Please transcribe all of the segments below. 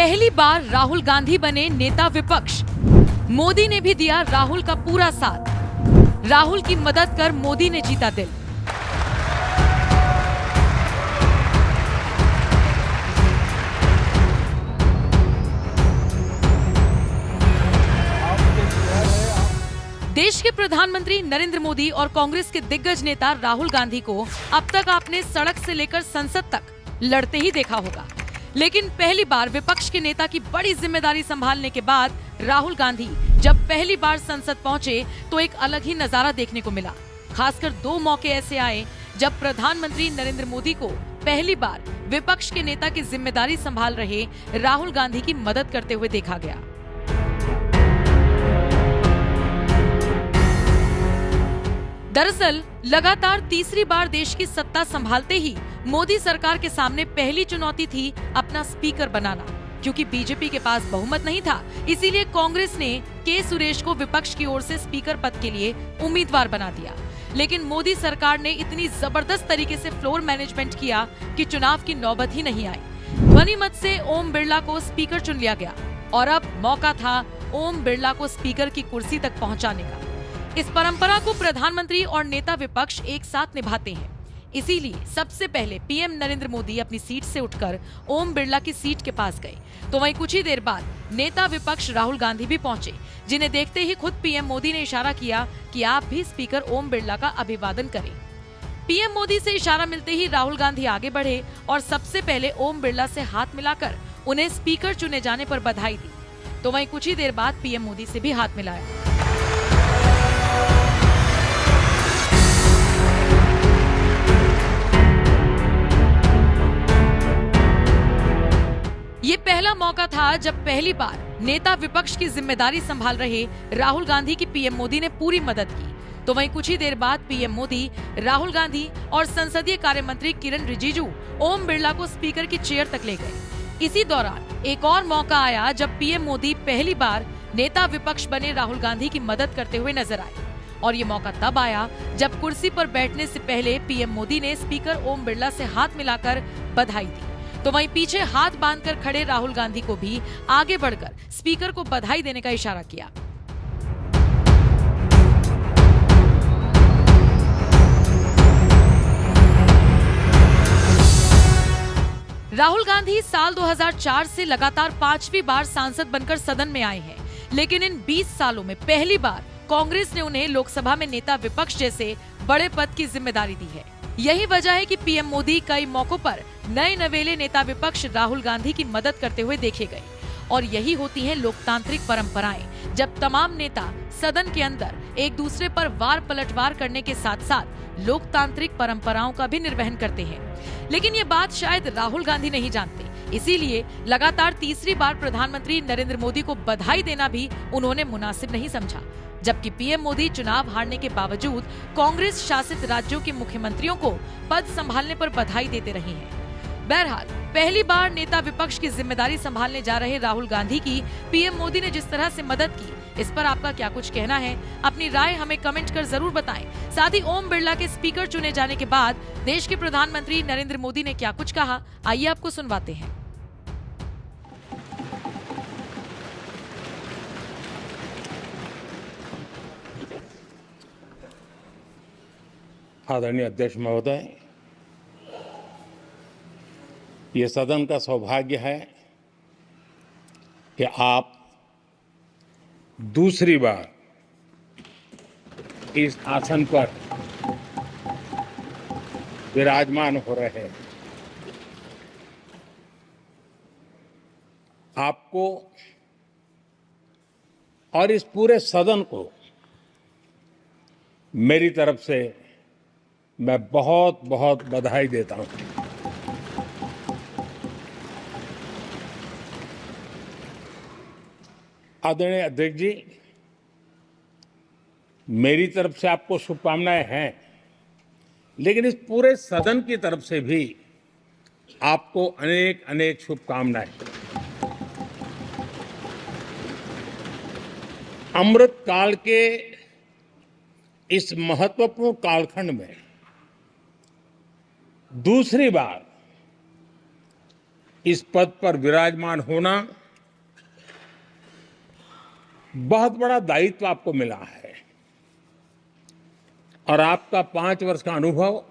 पहली बार राहुल गांधी बने नेता विपक्ष। मोदी ने भी दिया राहुल का पूरा साथ। राहुल की मदद कर मोदी ने जीता दिल। देश के प्रधानमंत्री नरेंद्र मोदी और कांग्रेस के दिग्गज नेता राहुल गांधी को अब तक आपने सड़क से लेकर संसद तक लड़ते ही देखा होगा, लेकिन पहली बार विपक्ष के नेता की बड़ी जिम्मेदारी संभालने के बाद राहुल गांधी जब पहली बार संसद पहुंचे तो एक अलग ही नजारा देखने को मिला। खासकर दो मौके ऐसे आए जब प्रधानमंत्री नरेंद्र मोदी को पहली बार विपक्ष के नेता की जिम्मेदारी संभाल रहे राहुल गांधी की मदद करते हुए देखा गया। दरअसल लगातार तीसरी बार देश की सत्ता संभालते ही मोदी सरकार के सामने पहली चुनौती थी अपना स्पीकर बनाना। क्योंकि बीजेपी के पास बहुमत नहीं था, इसीलिए कांग्रेस ने के सुरेश को विपक्ष की ओर से स्पीकर पद के लिए उम्मीदवार बना दिया। लेकिन मोदी सरकार ने इतनी जबरदस्त तरीके से फ्लोर मैनेजमेंट किया कि चुनाव की नौबत ही नहीं आई। ध्वनि मत से ओम बिरला को स्पीकर चुन लिया गया और अब मौका था ओम बिरला को स्पीकर की कुर्सी तक पहुंचाने का। इस परंपरा को प्रधानमंत्री और नेता विपक्ष एक साथ निभाते हैं। इसीलिए सबसे पहले पीएम नरेंद्र मोदी अपनी सीट से उठकर ओम बिरला की सीट के पास गए, तो वहीं कुछ ही देर बाद नेता विपक्ष राहुल गांधी भी पहुंचे, जिन्हें देखते ही खुद पीएम मोदी ने इशारा किया कि आप भी स्पीकर ओम बिरला का अभिवादन करें। पीएम मोदी से इशारा मिलते ही राहुल गांधी आगे बढ़े और सबसे पहले ओम बिरला से हाथ मिलाकर उन्हें स्पीकर चुने जाने पर बधाई दी। तो वहीं कुछ ही देर बाद पीएम मोदी से भी हाथ मिलाया। ये पहला मौका था जब पहली बार नेता विपक्ष की जिम्मेदारी संभाल रहे राहुल गांधी की पीएम मोदी ने पूरी मदद की। तो वहीं कुछ ही देर बाद पीएम मोदी, राहुल गांधी और संसदीय कार्य मंत्री किरण रिजिजू ओम बिरला को स्पीकर की चेयर तक ले गए। इसी दौरान एक और मौका आया जब पीएम मोदी पहली बार नेता विपक्ष बने राहुल गांधी की मदद करते हुए नजर आए। और ये मौका तब आया जब कुर्सी पर बैठने से पहले पीएम मोदी ने स्पीकर ओम बिरला से हाथ मिलाकर बधाई दी। तो वहीं पीछे हाथ बांधकर खड़े राहुल गांधी को भी आगे बढ़कर स्पीकर को बधाई देने का इशारा किया। राहुल गांधी साल 2004 से लगातार 5वीं बार सांसद बनकर सदन में आए हैं, लेकिन इन 20 सालों में पहली बार कांग्रेस ने उन्हें लोकसभा में नेता विपक्ष जैसे बड़े पद की जिम्मेदारी दी है। यही वजह है कि पीएम मोदी कई मौकों पर नए नवेले नेता विपक्ष राहुल गांधी की मदद करते हुए देखे गए। और यही होती हैं लोकतांत्रिक परंपराएं, जब तमाम नेता सदन के अंदर एक दूसरे पर वार पलटवार करने के साथ साथ लोकतांत्रिक परंपराओं का भी निर्वहन करते हैं। लेकिन ये बात शायद राहुल गांधी नहीं जानते, इसीलिए लगातार तीसरी बार प्रधानमंत्री नरेंद्र मोदी को बधाई देना भी उन्होंने मुनासिब नहीं समझा। जबकि पीएम मोदी चुनाव हारने के बावजूद कांग्रेस शासित राज्यों के मुख्यमंत्रियों को पद संभालने पर बधाई देते रहे हैं। बहरहाल पहली बार नेता विपक्ष की जिम्मेदारी संभालने जा रहे राहुल गांधी की पीएम मोदी ने जिस तरह से मदद की, इस पर आपका क्या कुछ कहना है? अपनी राय हमें कमेंट कर जरूर बताएं। साथ ही ओम बिरला के स्पीकर चुने जाने के बाद देश के प्रधानमंत्री नरेंद्र मोदी ने क्या कुछ कहा, आइए आपको सुनवाते हैं। आदरणीय अध्यक्ष महोदय, ये सदन का सौभाग्य है कि आप दूसरी बार इस आसन पर विराजमान हो रहे हैं। आपको और इस पूरे सदन को मेरी तरफ से मैं बहुत बहुत बधाई देता हूं। आदरणीय अध्यक्ष जी, मेरी तरफ से आपको शुभकामनाएं हैं, लेकिन इस पूरे सदन की तरफ से भी आपको अनेक अनेक शुभकामनाएं। अमृत काल के इस महत्वपूर्ण कालखंड में दूसरी बार इस पद पर विराजमान होना बहुत बड़ा दायित्व आपको मिला है और आपका 5 वर्ष का अनुभव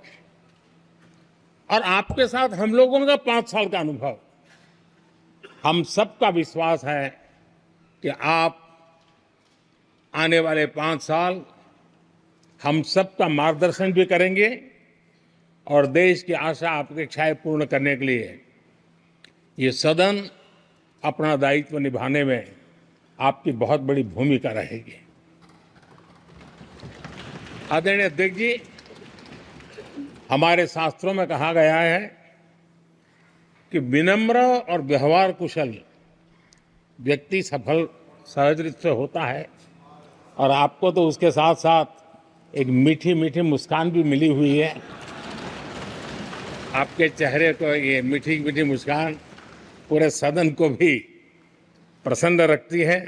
और आपके साथ हम लोगों का 5 साल का अनुभव, हम सबका विश्वास है कि आप आने वाले 5 साल हम सबका मार्गदर्शन भी करेंगे और देश की आशा अपेक्षाएं पूर्ण करने के लिए ये सदन अपना दायित्व निभाने में आपकी बहुत बड़ी भूमिका रहेगी। आदरणीय अध्यक्ष जी, हमारे शास्त्रों में कहा गया है कि विनम्र और व्यवहार कुशल व्यक्ति सफल सहज रूप से होता है और आपको तो उसके साथ साथ एक मीठी मीठी मुस्कान भी मिली हुई है। आपके चेहरे को ये मीठी मीठी मुस्कान पूरे सदन को भी प्रसन्न रखती है।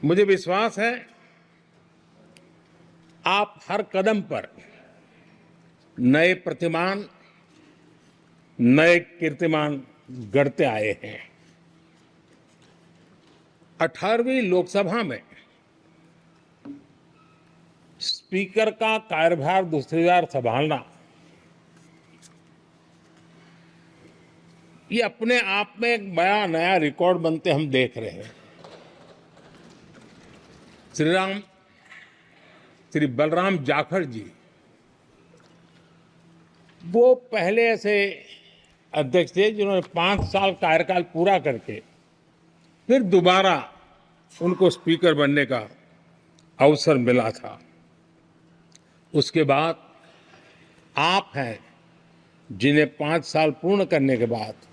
मुझे विश्वास है आप हर कदम पर नए प्रतिमान, नए कीर्तिमान गढ़ते आए हैं। 18वीं लोकसभा में स्पीकर का कार्यभार दूसरी बार संभालना ये अपने आप में एक बड़ा नया रिकॉर्ड बनते हम देख रहे हैं। श्री बलराम जाखड़ जी वो पहले ऐसे अध्यक्ष थे जिन्होंने 5 साल कार्यकाल पूरा करके फिर दोबारा उनको स्पीकर बनने का अवसर मिला था। उसके बाद आप हैं जिन्हें 5 साल पूर्ण करने के बाद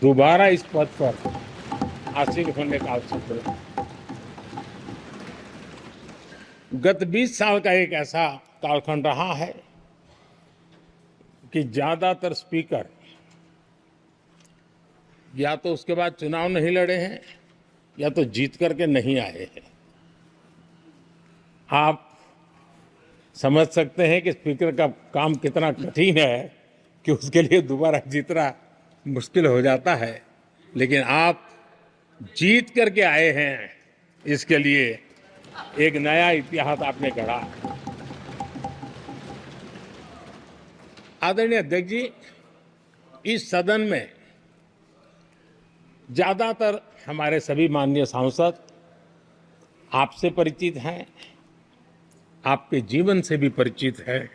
दोबारा इस पद पर आसीन होने का अवसर मिला। गत 20 साल का एक ऐसा कालखंड रहा है कि ज्यादातर स्पीकर या तो उसके बाद चुनाव नहीं लड़े हैं या तो जीत करके नहीं आए हैं। आप समझ सकते हैं कि स्पीकर का काम कितना कठिन है कि उसके लिए दोबारा जीतना मुश्किल हो जाता है, लेकिन आप जीत करके आए हैं, इसके लिए एक नया इतिहास आपने गढ़ा। आदरणीय अध्यक्ष जी, इस सदन में ज्यादातर हमारे सभी माननीय सांसद आपसे परिचित हैं, आपके जीवन से भी परिचित हैं।